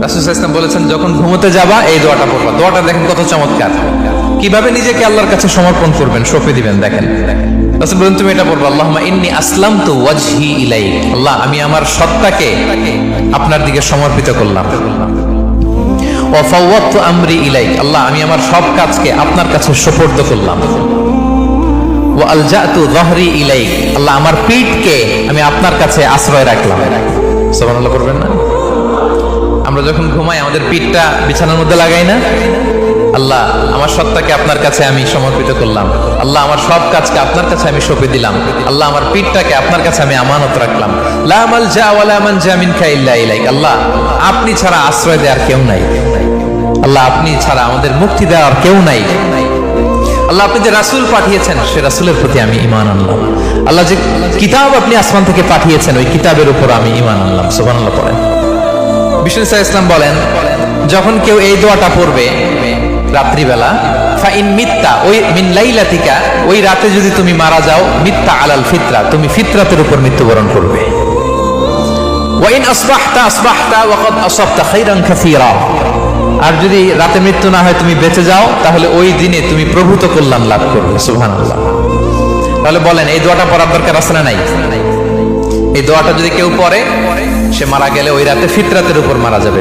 রাসূল সাল্লাল্লাহু আলাইহি ওয়াসাল্লাম বলেছেন যখন ঘুমোতে যাবা এই দোয়াটা পড়বা। দোয়াটা দেখেন কত চমৎকার, কিভাবে নিজেকে আল্লাহর কাছে সমর্পণ করবেন, সঁপে দিবেন। দেখেন রাসূল বলেন তুমি এটা পড়বা, আল্লাহুম্মা ইন্নী আসলামতু ওয়াজহি ইলাইক, আল্লাহ আমি আমার সত্তাকে আপনার দিকে সমর্পিত করলাম। ওয়া ফাওয়াদতু আমরি ইলাইক, আল্লাহ আমি আমার সব কাজকে আপনার কাছে সুপর্দ করলাম। ওয়া আলজাতু যাহরি ইলাইক, আল্লাহ আমার পিঠকে আমি আপনার কাছে আশ্রয় রাখলাম। সুবহানাল্লাহ পড়বেন না? আমরা যখন ঘুমাই আমাদের পিঠটা বিছানার মধ্যে লাগাই না? আল্লাহ আমার সত্তাকে আপনার কাছে আমি সমর্পিত করলাম, আল্লাহ আমার সব কাজকে আপনার কাছে আমি সঁপে দিলাম, আল্লাহ আমার পিঠটাকে আপনার কাছে আমি আমানত রাখলাম। লা মালজা ওয়ালা মানজা মিনকা ইল্লা ইলাইক, আল্লাহ আপনি ছাড়া আশ্রয় দেওয়ার কেউ নাই, আল্লাহ আপনি ছাড়া আমাদের মুক্তি দেওয়ার কেউ নাই। আল্লাহ আপনি যে রাসূল পাঠিয়েছেন সে রাসূলের প্রতি আমি ঈমান আনলাম। আল্লাহ যে কিতাব আপনি আসমান থেকে পাঠিয়েছেন ওই কিতাবের উপর আমি ঈমান আনলাম। সুবহানাল্লাহ পড়েন। বিষ্ণু ইসলাম বলেন যখন কেউ এই দোয়াটা পড়বে রাত্রিবেলা, ফাইন মিত্তা ওই মিন লাইলাতিকা, ওই রাতে যদি তুমি মারা যাও, মিত্তা আলাল ফিতরা, তুমি ফিতরাতের উপর মৃত্যুবরণ করবে। ওয়াইন আসবাহতা আসবাহতা ওয়া ক্বাদ আসাবতা খাইরান কাসীরা, আর যদি রাতে মৃত্যু না হয় তুমি বেঁচে যাও তাহলে ওই দিনে তুমি প্রভূত কল্যাণ লাভ করবে। সুবহানাল্লাহ। তাহলে বলেন এই দোয়াটা পড়ার দরকার আছে না নাই? এই দোয়াটা যদি কেউ পড়ে সে মারা গেলে ওই রাতে ফিতরাতের উপর মারা যাবে।